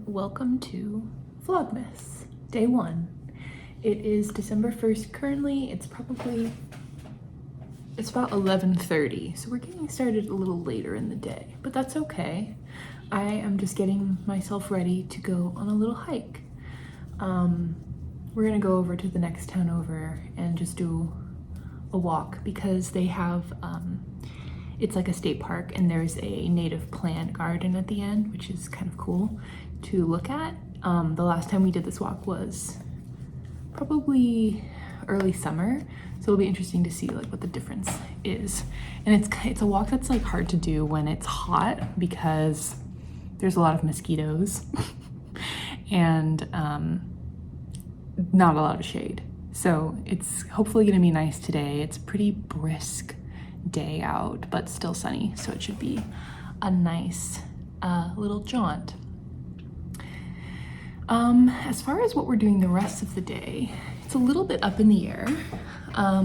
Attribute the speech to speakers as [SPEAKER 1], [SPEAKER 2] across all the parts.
[SPEAKER 1] welcome to Vlogmas, day 1. It is December 1st currently. It's about 11:30, so we're getting started a little later in the day, but that's okay. I am just getting myself ready to go on a little hike. We're gonna go over to the next town over and just do a walk because they have, it's like a state park and there's a native plant garden at the end, which is kind of cool to look at. The last time we did this walk was probably early summer, so it'll be interesting to see like what the difference is. And it's a walk that's like hard to do when it's hot because there's a lot of mosquitoes and not a lot of shade. So it's hopefully gonna be nice today. It's a pretty brisk day out, but still sunny, so it should be a nice little jaunt. As far as what we're doing the rest of the day, it's a little bit up in the air. I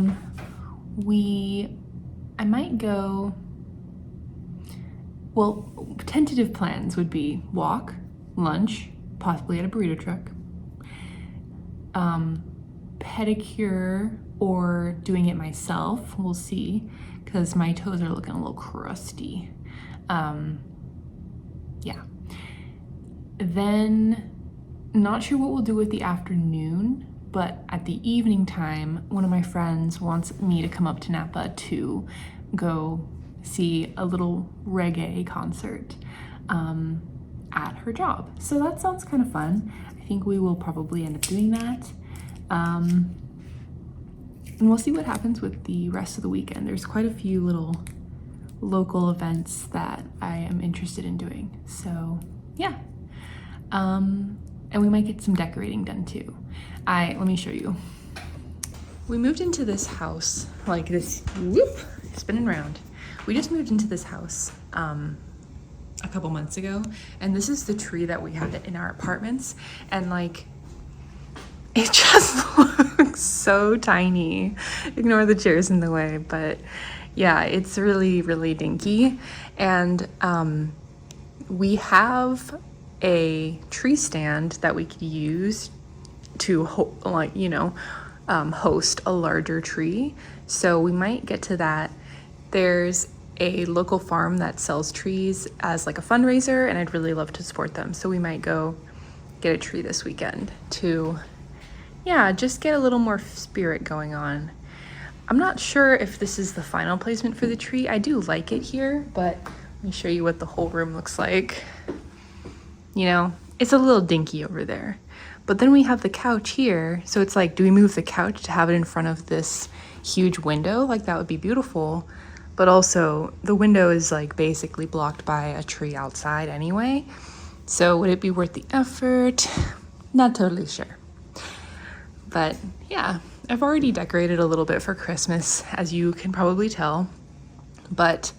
[SPEAKER 1] might go, well, tentative plans would be walk, lunch, possibly at a burrito truck, pedicure or doing it myself, we'll see, because my toes are looking a little crusty. Yeah. Then, not sure what we'll do with the afternoon, but at the evening time, one of my friends wants me to come up to Napa to go see a little reggae concert at her job. So that sounds kind of fun. I think we will probably end up doing that. And we'll see what happens with the rest of the weekend. There's quite a few little local events that I am interested in doing. So yeah. And we might get some decorating done too. Let me show you. We moved into this house, like this, whoop, spinning round. We just moved into this house a couple months ago, and this is the tree that we had in our apartments, and like, it just looks so tiny. Ignore the chairs in the way, but yeah, it's really, really dinky. And we have a tree stand that we could use to host a larger tree. So we might get to that. There's a local farm that sells trees as like a fundraiser, and I'd really love to support them. So we might go get a tree this weekend to, yeah, just get a little more spirit going on. I'm not sure if this is the final placement for the tree. I do like it here, but let me show you what the whole room looks like. You know, it's a little dinky over there. But then we have the couch here. So it's like, do we move the couch to have it in front of this huge window? Like, that would be beautiful. But also the window is like basically blocked by a tree outside anyway. So would it be worth the effort? Not totally sure. But yeah, I've already decorated a little bit for Christmas, as you can probably tell, but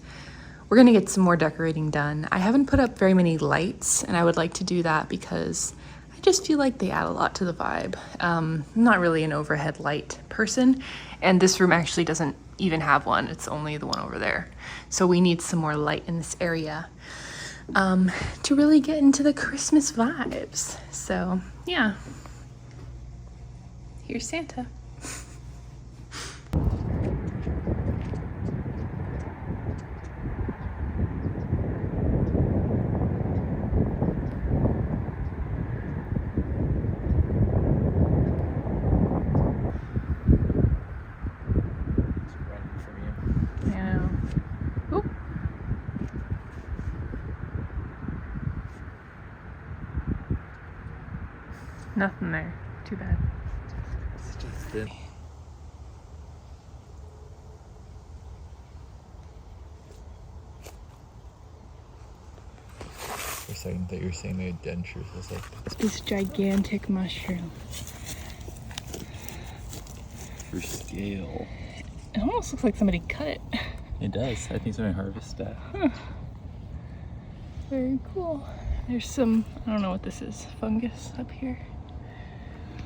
[SPEAKER 1] we're gonna get some more decorating done. I haven't put up very many lights, and I would like to do that because I just feel like they add a lot to the vibe. I'm not really an overhead light person, and this room actually doesn't even have one. It's only the one over there. So we need some more light in this area to really get into the Christmas vibes. So yeah. Here's Santa. I know. Oop. Nothing there. Too bad.
[SPEAKER 2] For a second that you were saying they had dentures. I was like,
[SPEAKER 1] This gigantic mushroom.
[SPEAKER 2] for scale.
[SPEAKER 1] It almost looks like somebody cut it.
[SPEAKER 2] It does. I think somebody harvested that.
[SPEAKER 1] Huh. Very cool. There's some, I don't know what this is, fungus up here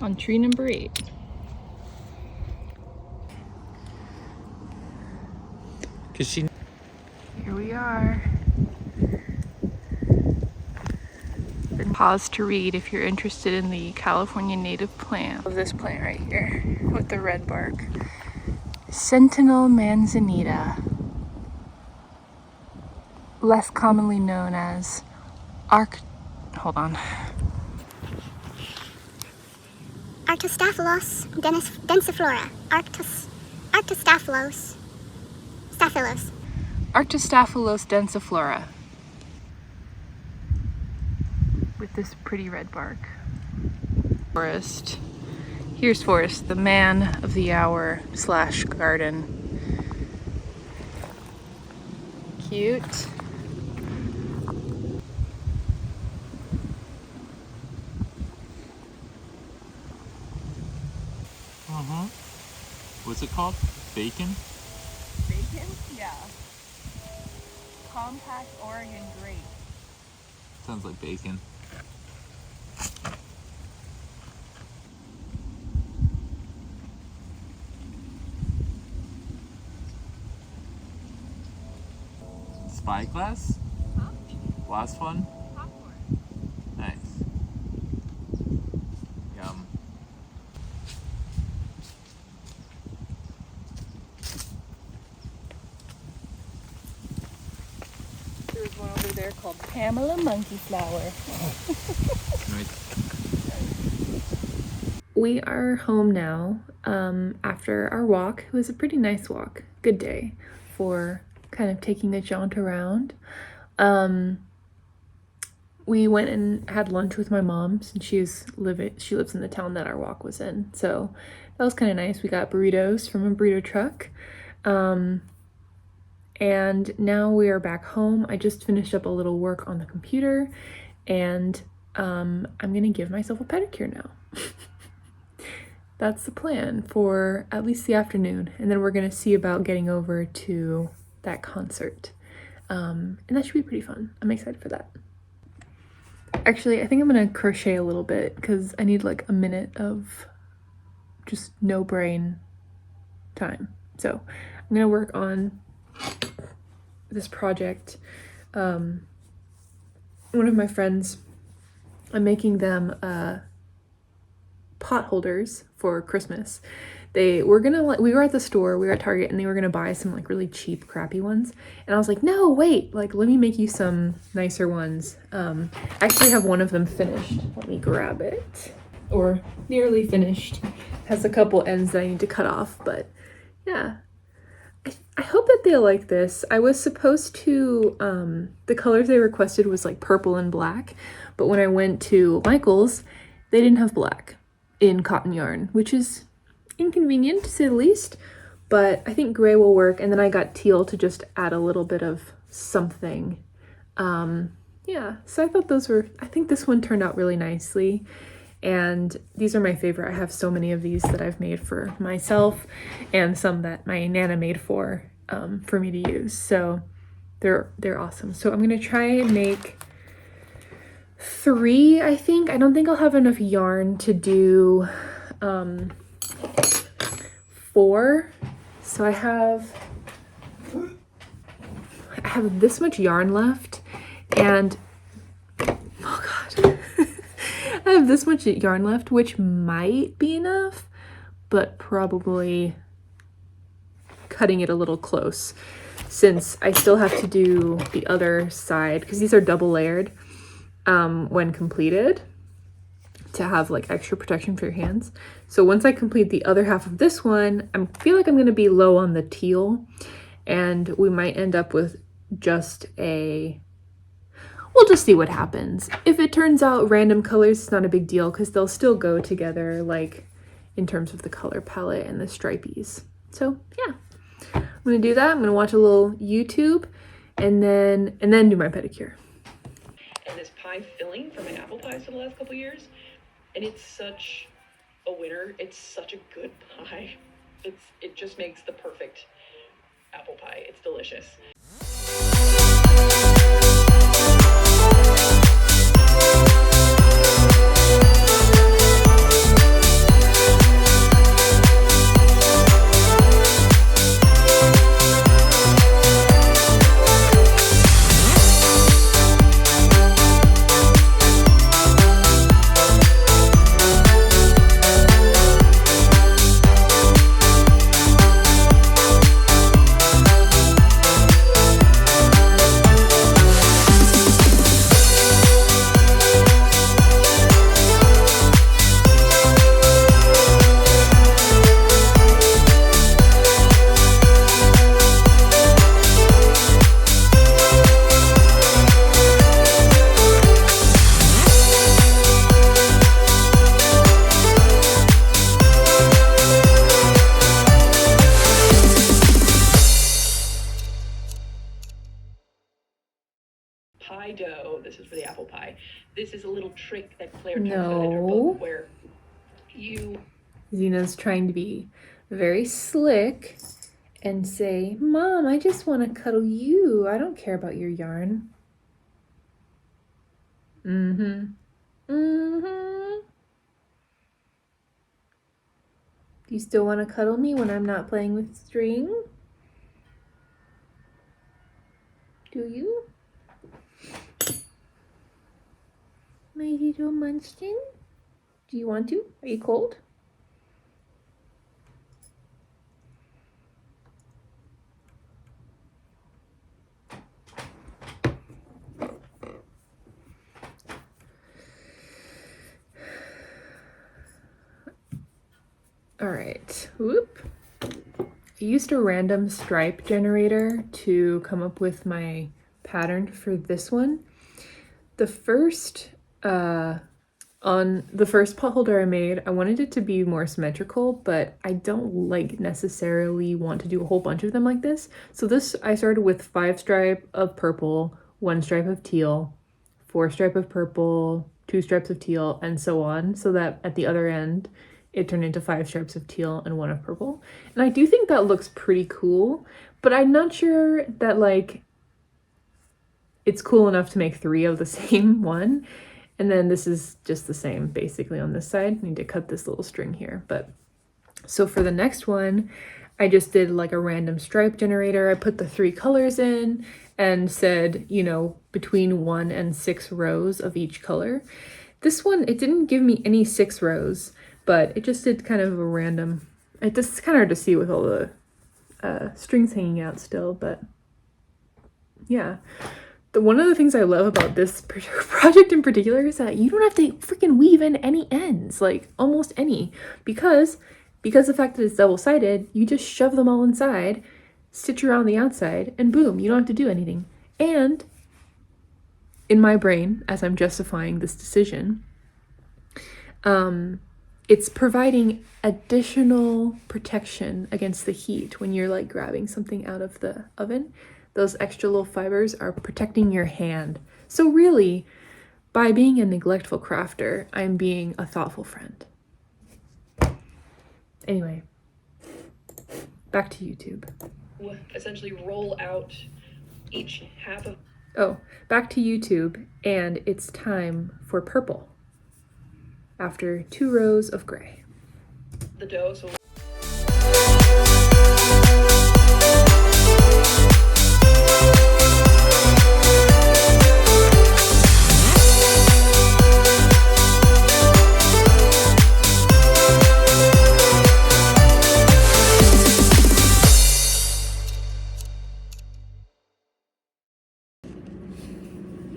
[SPEAKER 1] on tree number 8. Here we are. pause to read if you're interested in the California native plant. Of this plant right here with the red bark. Sentinel manzanita, less commonly known as
[SPEAKER 3] Arctostaphylos densiflora. Arctostaphylos.
[SPEAKER 1] Arctostaphylos densiflora. With this pretty red bark. Forest. Here's Forest, the man of the hour / garden. Cute.
[SPEAKER 2] What's it called? Bacon?
[SPEAKER 1] Bacon? Yeah. Compact Oregon grape.
[SPEAKER 2] Sounds like bacon. Spyglass?
[SPEAKER 1] Huh?
[SPEAKER 2] Last one?
[SPEAKER 1] Popcorn.
[SPEAKER 2] Nice. Yum.
[SPEAKER 1] There's one over there called Pamela Monkey Flower. We are home now after our walk. It was a pretty nice walk. Good day for kind of taking a jaunt around. We went and had lunch with my mom since she lives in the town that our walk was in. So that was kind of nice. We got burritos from a burrito truck. And now we are back home. I just finished up a little work on the computer and I'm gonna give myself a pedicure now. That's the plan for at least the afternoon. And then we're gonna see about getting over to that concert. And that should be pretty fun. I'm excited for that. Actually, I think I'm gonna crochet a little bit because I need like a minute of just no brain time. So I'm gonna work on this project. One of my friends, I'm making them pot holders for Christmas. We were at the store, we were at Target, and they were gonna buy some like really cheap, crappy ones. And I was like, no, wait, like let me make you some nicer ones. I actually have one of them finished. Let me grab it. Or nearly finished. Has a couple ends that I need to cut off, but yeah. I hope that they like this. I was supposed to, the colors they requested was like purple and black, but when I went to Michael's, they didn't have black in cotton yarn, which is inconvenient to say the least, but I think gray will work. And then I got teal to just add a little bit of something. Yeah, so I think this one turned out really nicely. And these are my favorite. I have so many of these that I've made for myself and some that my Nana made for me to use. So they're awesome. So I'm gonna try and make 3, I think. I don't think I'll have enough yarn to do 4. So I have this much yarn left, and oh god. I have this much yarn left, which might be enough, but probably cutting it a little close since I still have to do the other side because these are double layered when completed to have like extra protection for your hands. So once I complete the other half of this one, I feel like I'm going to be low on the teal, and we might end up with just we'll just see what happens. If it turns out random colors, it's not a big deal because they'll still go together, like in terms of the color palette and the stripies. So yeah, I'm gonna do that. I'm gonna watch a little YouTube and then do my pedicure.
[SPEAKER 4] And this pie filling from my apple pies for the last couple years, and it's such a winner. It's such a good pie. It just makes the perfect apple pie. It's delicious. pie dough, this is for the apple pie. This is a little trick that Claire talks about in her book where
[SPEAKER 1] Zena's trying to be very slick and say, Mom, I just want to cuddle you. I don't care about your yarn. Mm-hmm. Mm-hmm. Do you still want to cuddle me when I'm not playing with string? Do you? My little munchkin? Do you want to? Are you cold? All right, whoop. I used a random stripe generator to come up with my pattern for this one. The first, on the first pot holder I made, I wanted it to be more symmetrical, but I don't like necessarily want to do a whole bunch of them like this. So this, I started with 5 stripe of purple, 1 stripe of teal, 4 stripe of purple, 2 stripes of teal, and so on, so that at the other end, it turned into 5 stripes of teal and 1 of purple. And I do think that looks pretty cool, but I'm not sure that like it's cool enough to make 3 of the same one. And then this is just the same basically on this side. I need to cut this little string here. But so for the next one, I just did like a random stripe generator. I put the 3 colors in and said, you know, between 1 and 6 rows of each color. This one, it didn't give me any 6 rows, but it just did kind of a random, it's kind of hard to see with all the strings hanging out still, but yeah. One of the things I love about this project in particular is that you don't have to freaking weave in any ends, like almost any, because the fact that it's double-sided, you just shove them all inside, stitch around the outside, and boom, you don't have to do anything. And in my brain, as I'm justifying this decision, it's providing additional protection against the heat when you're like grabbing something out of the oven. Those extra little fibers are protecting your hand. So really, by being a neglectful crafter, I'm being a thoughtful friend. Anyway, back to YouTube.
[SPEAKER 4] Essentially roll out each half of...
[SPEAKER 1] Oh, back to YouTube, and it's time for purple. After 2 rows of gray.
[SPEAKER 4] the dough. So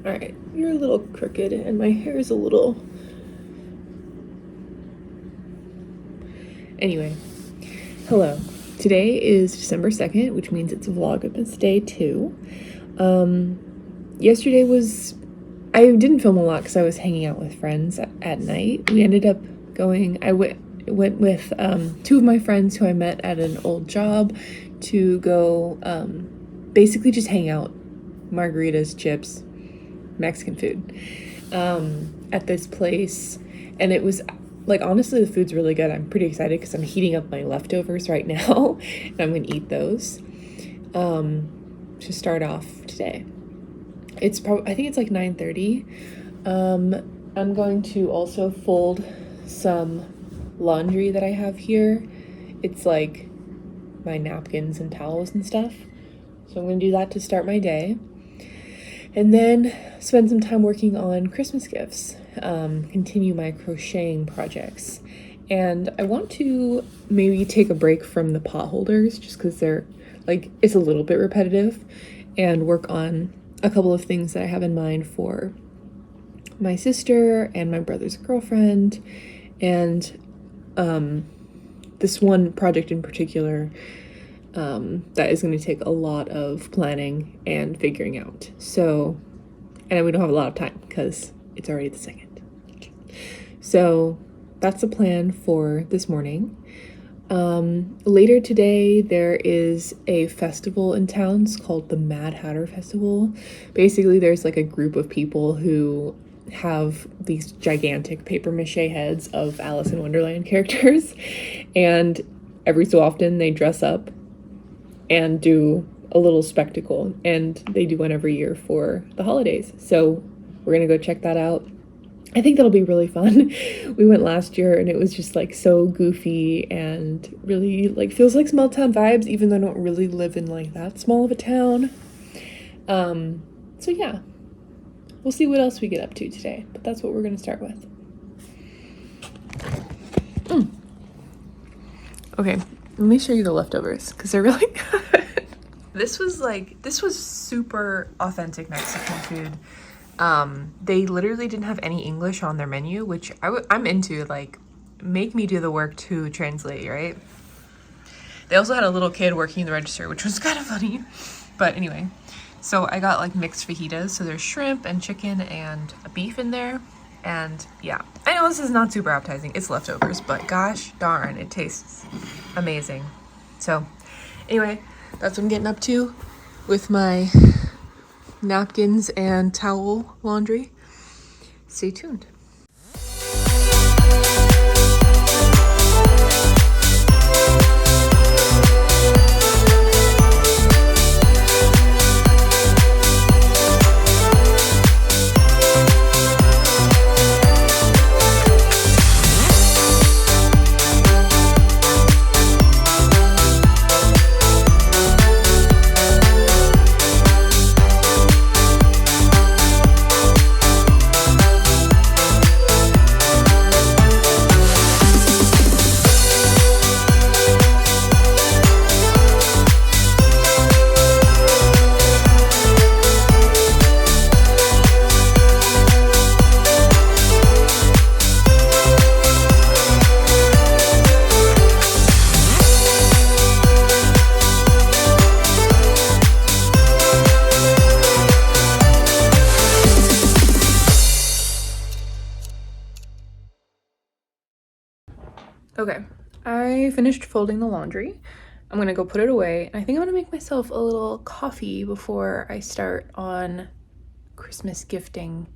[SPEAKER 1] Alright, you're a little crooked and my hair is a little... Anyway, hello. Today is December 2nd, which means it's Vlogmas Day 2. Yesterday was... I didn't film a lot because I was hanging out with friends at night. We ended up going... I went with 2 of my friends who I met at an old job to go basically just hang out. Margaritas, chips, Mexican food at this place, and it was like, honestly, the food's really good. I'm pretty excited because I'm heating up my leftovers right now and I'm gonna eat those to start off today. It's probably, I think it's like 9:30. I'm going to also fold some laundry that I have here. It's like my napkins and towels and stuff, so I'm gonna do that to start my day. And then spend some time working on Christmas gifts, continue my crocheting projects. And I want to maybe take a break from the pot holders just because they're like, it's a little bit repetitive, and work on a couple of things that I have in mind for my sister and my brother's girlfriend. And this one project in particular, that is going to take a lot of planning and figuring out. So, and we don't have a lot of time because it's already the 2nd. So that's the plan for this morning. Later today, there is a festival in town. It's called the Mad Hatter Festival. Basically, there's like a group of people who have these gigantic paper mache heads of Alice in Wonderland characters, and every so often they dress up and do a little spectacle, and they do one every year for the holidays. So we're gonna go check that out. I think that'll be really fun. We went last year and it was just like so goofy and really like feels like small town vibes, even though I don't really live in like that small of a town. So yeah, we'll see what else we get up to today, but that's what we're gonna start with. Okay, let me show you the leftovers because they're really good. This was super authentic Mexican food. They literally didn't have any English on their menu, which I'm into, like, make me do the work to translate, right? They also had a little kid working the register, which was kind of funny. But anyway, so I got like mixed fajitas. So there's shrimp and chicken and beef in there. And yeah, I know this is not super appetizing. It's leftovers, but gosh darn, it tastes amazing. So anyway, that's what I'm getting up to with my napkins and towel laundry. Stay tuned. Okay, I finished folding the laundry. I'm gonna go put it away. I think I'm gonna make myself a little coffee before I start on Christmas gifting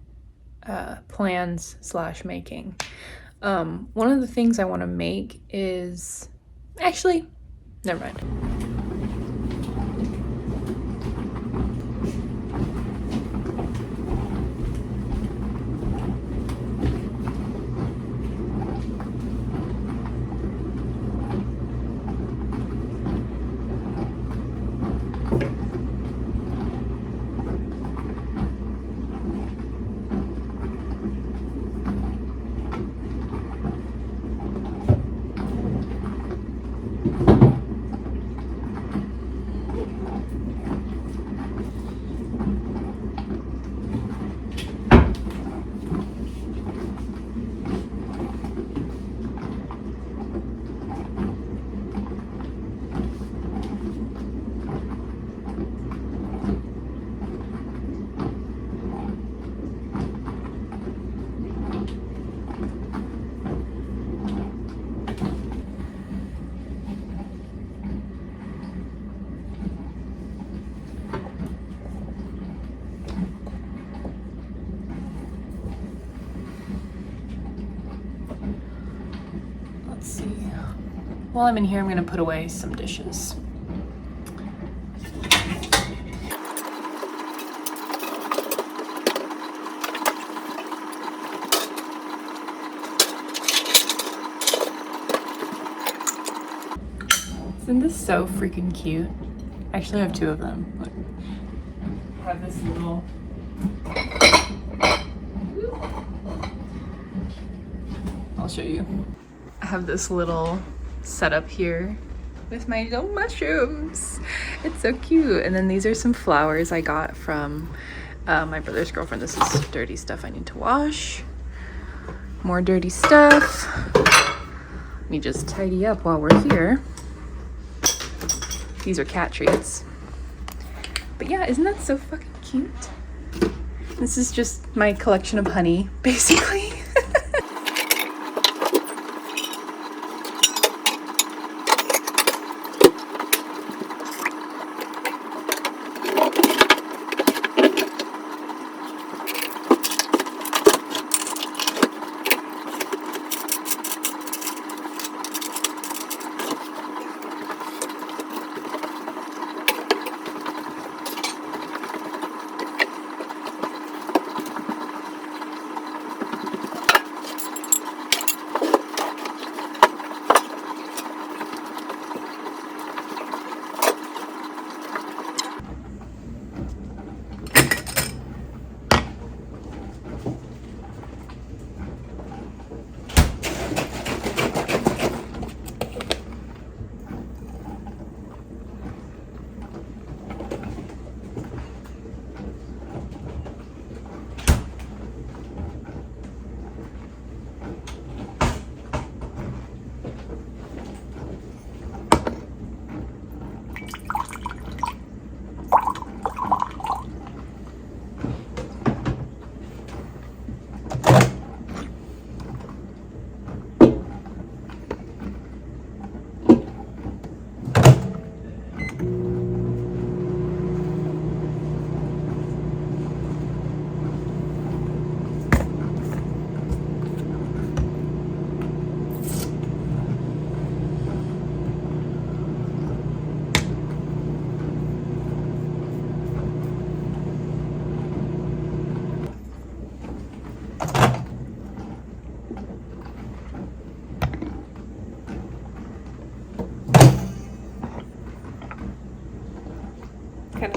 [SPEAKER 1] plans / making. One of the things I want to make is actually, never mind. While I'm in here, I'm gonna put away some dishes. Isn't this so freaking cute? Actually, I have two of them. Look. I have this little... I'll show you. I have this little setup here with my little mushrooms. It's so cute. And then these are some flowers I got from my brother's girlfriend. This is dirty stuff I need to wash. More dirty stuff. Let me just tidy up while we're here. These are cat treats. But yeah, isn't that so fucking cute? This is just my collection of honey, basically.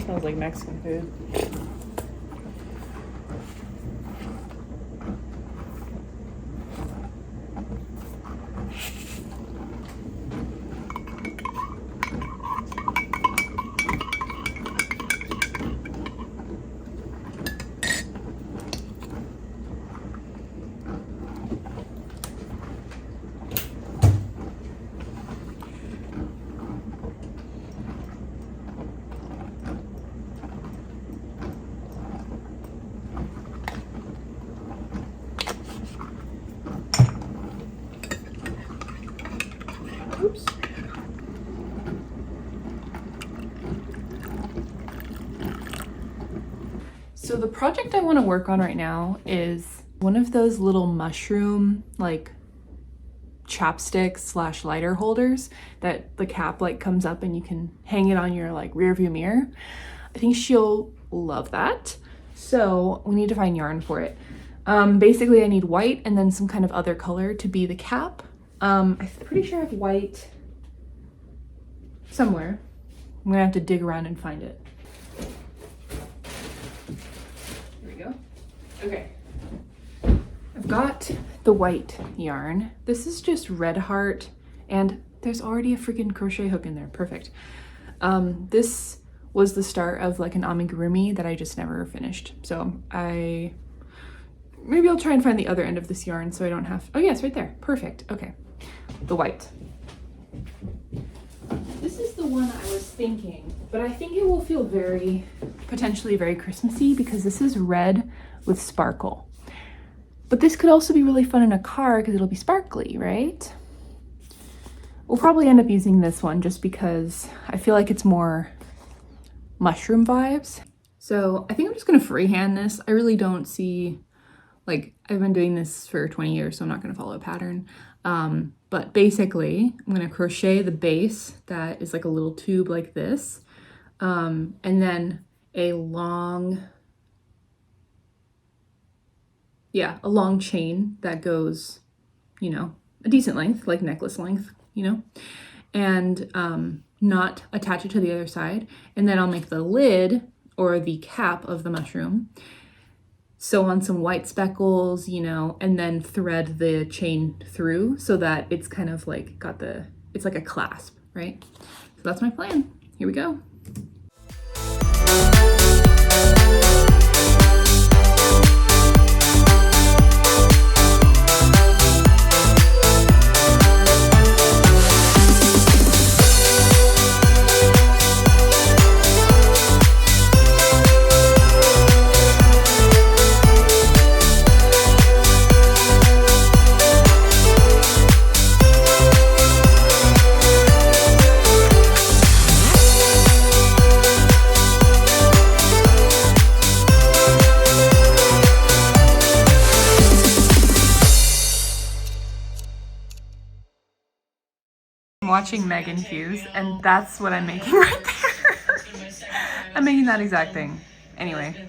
[SPEAKER 1] Smells like Mexican food. Oops. So the project I want to work on right now is one of those little mushroom like chapstick slash lighter holders that the cap like comes up and you can hang it on your like rear view mirror. I think she'll love that. So we need to find yarn for it. Basically I need white and then some kind of other color to be the cap. I'm pretty sure I have white somewhere. I'm gonna have to dig around and find it. Here we go. Okay. I've got the white yarn. This is just Red Heart, and there's already a freaking crochet hook in there. Perfect. This was the start of like an amigurumi that I just never finished. So maybe I'll try and find the other end of this yarn so I don't have, oh yeah, it's right there. Perfect. Okay. The white. This is the one I was thinking, but I think it will feel potentially very Christmassy because this is red with sparkle. But this could also be really fun in a car because it'll be sparkly, right? We'll probably end up using this one just because I feel like it's more mushroom vibes. So I think I'm just gonna freehand this. I really don't see, like, I've been doing this for 20 years, so I'm not gonna follow a pattern. But basically, I'm gonna crochet the base that is like a little tube like this, and then a long chain that goes, you know, a decent length, like necklace length, you know, and not attach it to the other side. And then I'll make the lid or the cap of the mushroom, sew on some white speckles, you know, and then thread the chain through so that it's kind of like it's like a clasp, right? So that's my plan. Here we go. Watching Megan Hughes, and that's what I'm making right there. I'm making that exact thing. Anyway.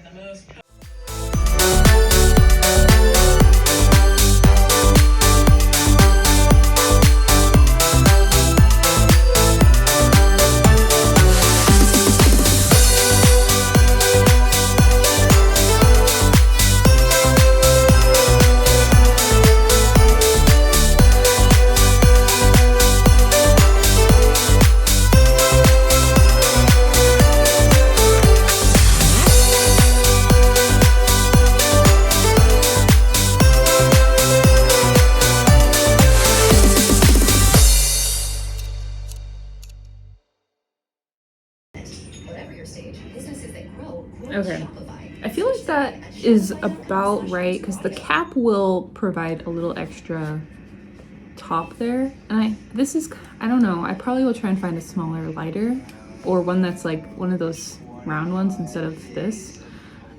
[SPEAKER 1] Okay, I feel like that is about right because the cap will provide a little extra top there. And I don't know, I probably will try and find a smaller, lighter, or one that's like one of those round ones instead of this.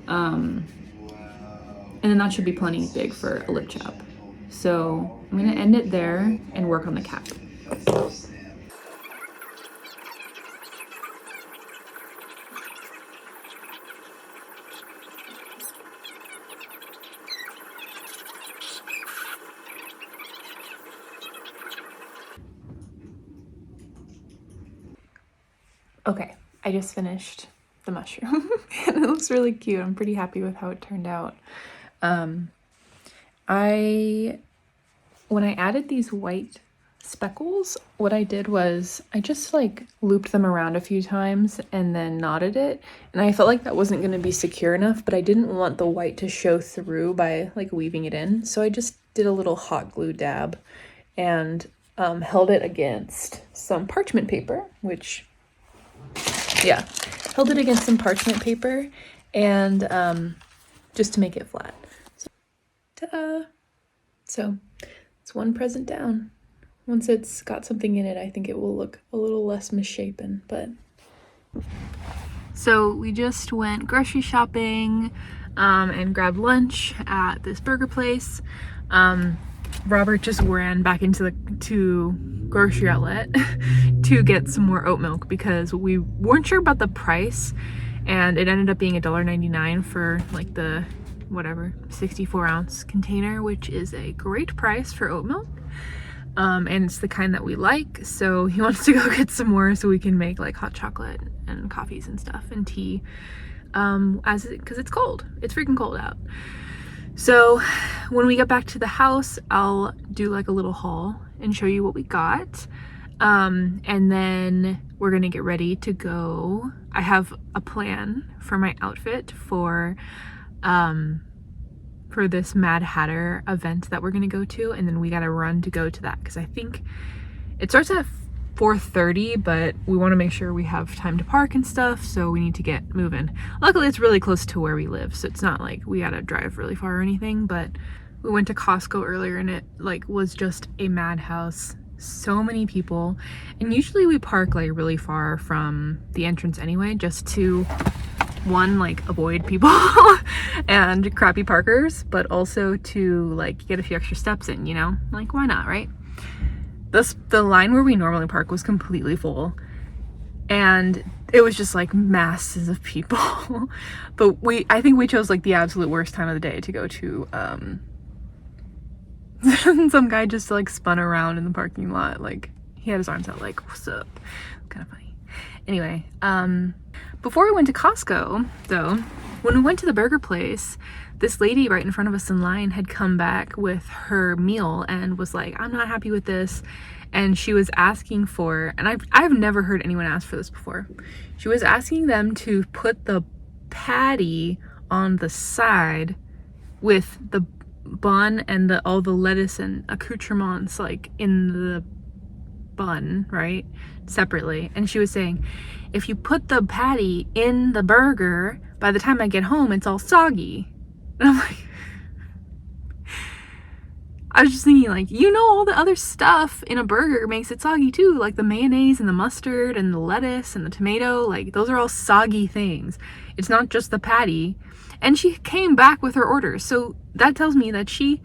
[SPEAKER 1] And then that should be plenty big for a lip chap. So I'm gonna end it there and work on the cap. Okay, I just finished the mushroom. And it looks really cute. I'm pretty happy with how it turned out. When I added these white speckles, what I did was I just like looped them around a few times and then knotted it, and I felt like that wasn't going to be secure enough, but I didn't want the white to show through by like weaving it in, so I just did a little hot glue dab and held it against some parchment paper, which held it against some parchment paper and just to make it flat. So, ta-da! So it's one present down. Once it's got something in it, I think it will look a little less misshapen, but... So we just went grocery shopping and grabbed lunch at this burger place. Robert just ran back into the grocery outlet to get some more oat milk because we weren't sure about the price, and it ended up being $1.99 for like the whatever 64-ounce container, which is a great price for oat milk. And it's the kind that we like, so he wants to go get some more so we can make like hot chocolate and coffees and stuff and tea, because it's cold. It's freaking cold out. So when we get back to the house, I'll do like a little haul and show you what we got, and then we're gonna get ready to go. I have a plan for my outfit for this Mad Hatter event that we're gonna go to, and then we gotta run to go to that because I think it starts at 4:30, but we want to make sure we have time to park and stuff, so we need to get moving. Luckily it's really close to where we live, so it's not like we gotta drive really far or anything, but we went to Costco earlier and it like was just a madhouse. So many people, and usually we park like really far from the entrance anyway, just to one, like avoid people and crappy parkers, but also to like get a few extra steps in, you know, like why not, right? The line where we normally park was completely full, and it was just like masses of people. But I think we chose like the absolute worst time of the day to go to. Some guy just like spun around in the parking lot, like he had his arms out like, what's up? Kind of funny. Anyway, before we went to Costco though, when we went to the burger place, this lady right in front of us in line had come back with her meal and was like, I'm not happy with this. And she was asking for, and I've never heard anyone ask for this before. She was asking them to put the patty on the side with the bun and all the lettuce and accoutrements like in the bun, right? Separately. And she was saying, if you put the patty in the burger, by the time I get home, it's all soggy. And I'm like, I was just thinking, like, you know, all the other stuff in a burger makes it soggy too, like the mayonnaise and the mustard and the lettuce and the tomato, like those are all soggy things. It's not just the patty. And she came back with her order, so that tells me that she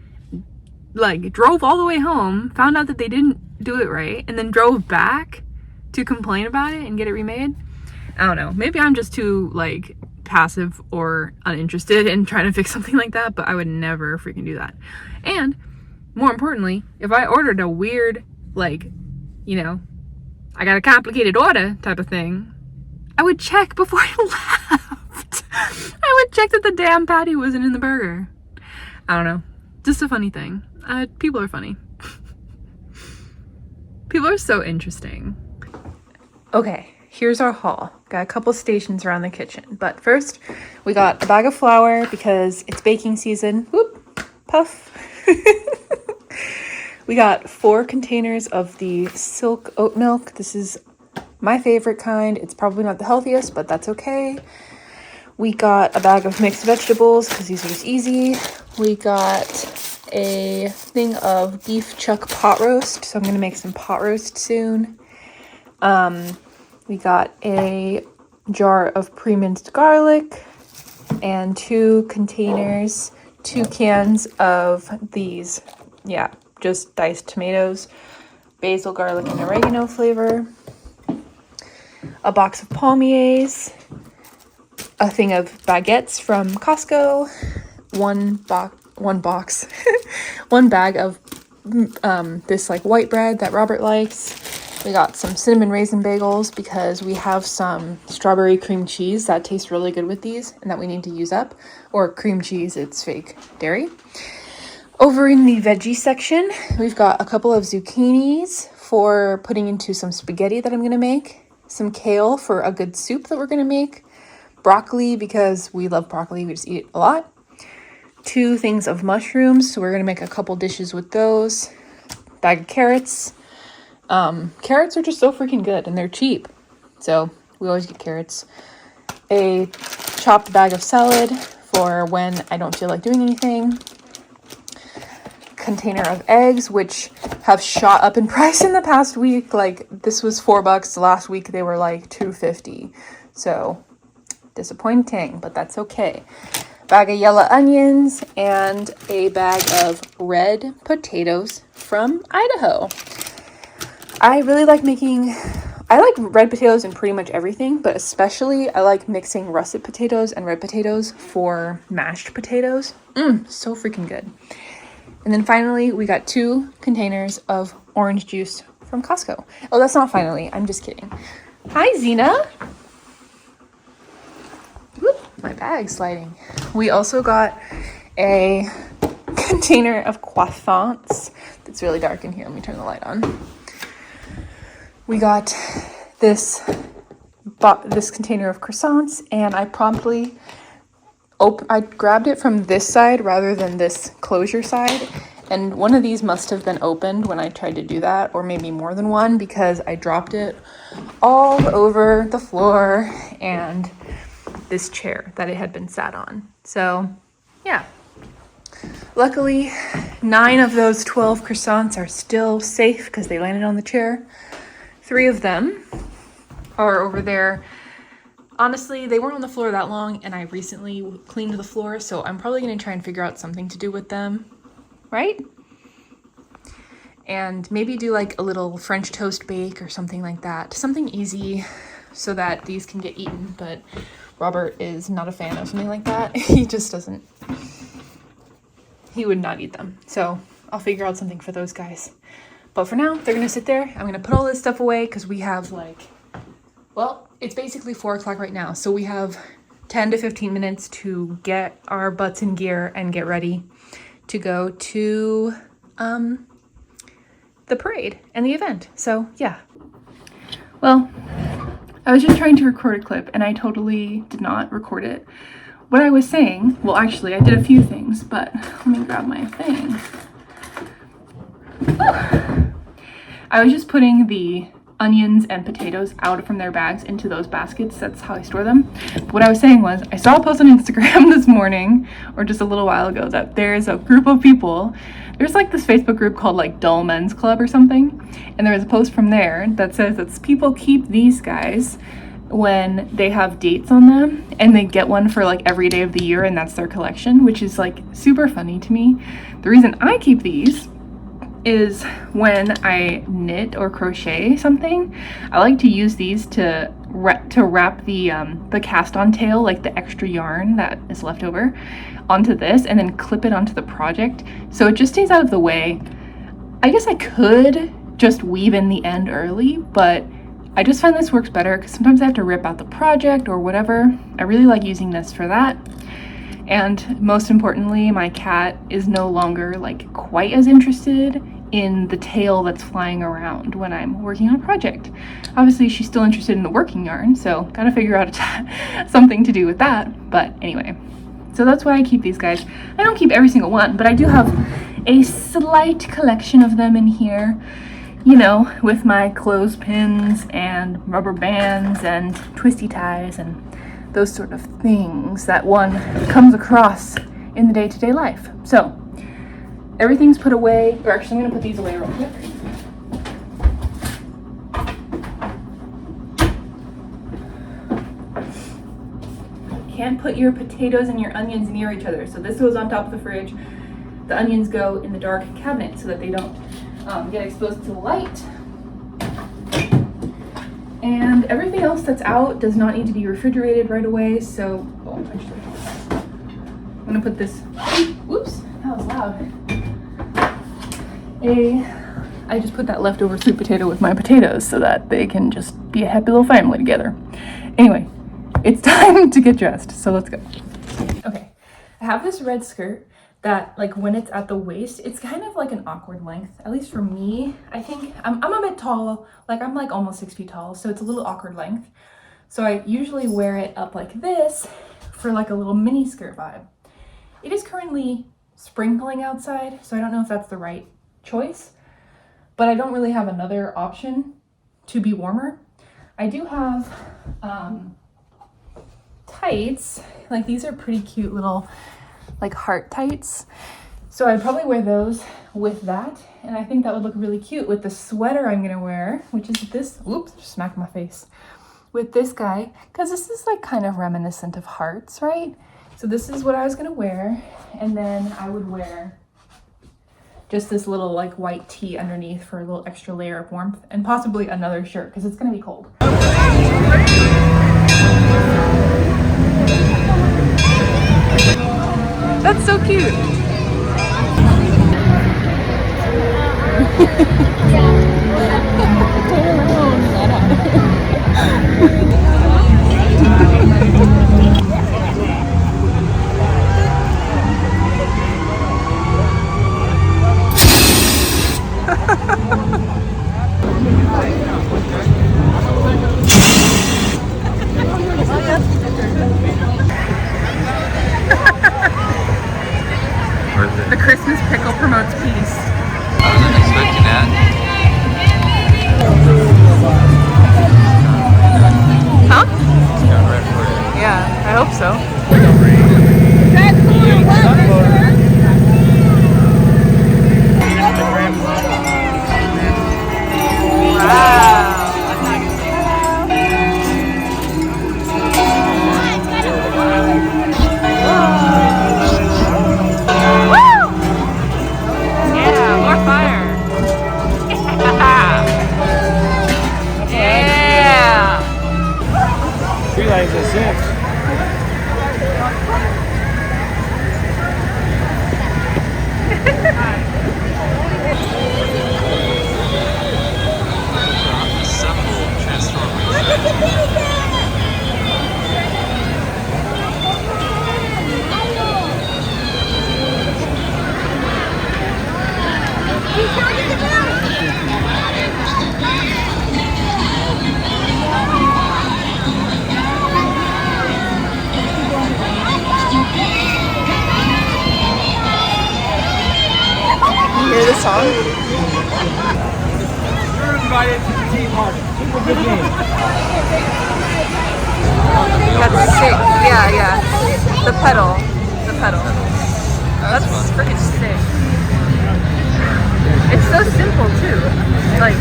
[SPEAKER 1] like drove all the way home, found out that they didn't do it right, and then drove back to complain about it and get it remade. I don't know, maybe I'm just too like passive or uninterested in trying to fix something like that, but I would never freaking do that. And more importantly, if I ordered a weird, like, you know, I got a complicated order type of thing, I would check before I left. I would check that the damn patty wasn't in the burger. I don't know, just a funny thing. People are funny. People are so interesting. Okay, here's our haul. Got a couple stations around the kitchen, but first we got a bag of flour because it's baking season. Whoop, puff. We got 4 containers of the silk oat milk. This is my favorite kind. It's probably not the healthiest, but that's okay. We got a bag of mixed vegetables because these are just easy. We got a thing of beef chuck pot roast, so I'm gonna make some pot roast soon. We got a jar of pre-minced garlic and 2 cans of these, just diced tomatoes, basil, garlic, and oregano flavor, a box of palmiers, a thing of baguettes from Costco, one bag of this like white bread that Robert likes, We got some cinnamon raisin bagels because we have some strawberry cream cheese that tastes really good with these and that we need to use up. Or cream cheese, it's fake dairy. Over in the veggie section, we've got a couple of zucchinis for putting into some spaghetti that I'm going to make. Some kale for a good soup that we're going to make. Broccoli because we love broccoli, we just eat it a lot. 2 things of mushrooms, so we're going to make a couple dishes with those. Bag of carrots. Carrots are just so freaking good and they're cheap, so we always get carrots. A chopped bag of salad for when I don't feel like doing anything. Container of eggs, which have shot up in price in the past week. Like, this was $4. Last week they were like $2.50, so disappointing, but that's okay. Bag of yellow onions and a bag of red potatoes from Idaho. I really like I like red potatoes in pretty much everything, but especially I like mixing russet potatoes and red potatoes for mashed potatoes. So freaking good. And then finally, we got 2 containers of orange juice from Costco. Oh, that's not finally. I'm just kidding. Hi, Zena. Whoop, my bag's sliding. We also got a container of croissants. It's really dark in here. Let me turn the light on. We got this container of croissants, and I promptly I grabbed it from this side rather than this closure side, and one of these must have been opened when I tried to do that, or maybe more than one, because I dropped it all over the floor and this chair that it had been sat on. So yeah, luckily 9 of those 12 croissants are still safe because they landed on the chair. 3 of them are over there. Honestly, they weren't on the floor that long, and I recently cleaned the floor, so I'm probably going to try and figure out something to do with them, right? And maybe do like a little French toast bake or something like that. Something easy so that these can get eaten, but Robert is not a fan of something like that. He just doesn't. He would not eat them. So I'll figure out something for those guys. But for now, they're going to sit there. I'm going to put all this stuff away because we have well, it's basically 4 o'clock right now. So we have 10 to 15 minutes to get our butts in gear and get ready to go to the parade and the event. So yeah. Well, I was just trying to record a clip and I totally did not record it. What I was saying, well, actually I did a few things, but let me grab my thing. I was just putting the onions and potatoes out from their bags into those baskets. That's how I store them. But what I was saying was, I saw a post on Instagram this morning, or just a little while ago, that there's a group of people. There's like this Facebook group called like Dull Men's Club or something. And there was a post from there that says that people keep these guys when they have dates on them, and they get one for like every day of the year, and that's their collection, which is like super funny to me. The reason I keep these is when I knit or crochet something, I like to use these to wrap the cast-on tail, like the extra yarn that is left over, onto this, and then clip it onto the project, so it just stays out of the way. I guess I could just weave in the end early, but I just find this works better because sometimes I have to rip out the project or whatever. I really like using this for that. And most importantly, my cat is no longer like quite as interested in the tail that's flying around when I'm working on a project. Obviously, she's still interested in the working yarn, so gotta figure out something to do with that. But anyway, so that's why I keep these guys. I don't keep every single one, but I do have a slight collection of them in here, you know, with my clothespins and rubber bands and twisty ties and those sort of things that one comes across in the day-to-day life. So everything's put away, or actually I'm gonna put these away real quick. Can't put your potatoes and your onions near each other, so this goes on top of the fridge. The onions go in the dark cabinet so that they don't get exposed to the light. And everything else that's out does not need to be refrigerated right away, so, oh, actually, I'm gonna put this, whoops, that was loud. I just put that leftover sweet potato with my potatoes so that they can just be a happy little family together. Anyway, it's time to get dressed, so let's go. Okay, I have this red skirt that, like, when it's at the waist, it's kind of like an awkward length, at least for me. I think I'm a bit tall, like I'm like almost 6 feet tall, so it's a little awkward length. So I usually wear it up like this for like a little mini skirt vibe. It is currently sprinkling outside, so I don't know if that's the right choice, but I don't really have another option to be warmer. I do have tights, like these are pretty cute little like heart tights. So I'd probably wear those with that, and I think that would look really cute with the sweater I'm gonna wear, which is this, oops, just smacked my face, with this guy, because this is like kind of reminiscent of hearts, right? So this is what I was gonna wear, and then I would wear just this little like white tee underneath for a little extra layer of warmth, and possibly another shirt because it's gonna be cold. That's so cute. The Christmas pickle promotes peace.
[SPEAKER 2] I wasn't expecting that.
[SPEAKER 1] Huh?
[SPEAKER 2] Got red for it.
[SPEAKER 1] Yeah, I hope so. Wow. Hear the song?
[SPEAKER 3] You're invited to the tea party. Super good game.
[SPEAKER 1] That's sick. Yeah, yeah. The pedal. The pedal. That's freaking sick. It's so simple too. Like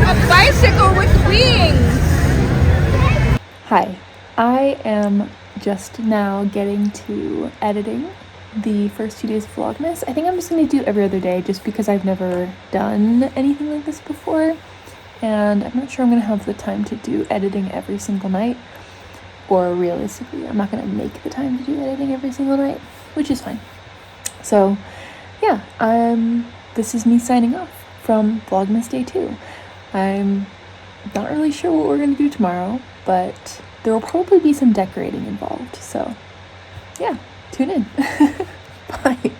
[SPEAKER 5] A bicycle with wings!
[SPEAKER 1] Hi, I am just now getting to editing the first 2 days of Vlogmas. I think I'm just going to do every other day just because I've never done anything like this before, and I'm not sure I'm going to have the time to do editing every single night, or realistically I'm not going to make the time to do editing every single night, which is fine. So yeah, this is me signing off from Vlogmas Day 2. I'm not really sure what we're going to do tomorrow, but there will probably be some decorating involved, so yeah, tune in. Bye.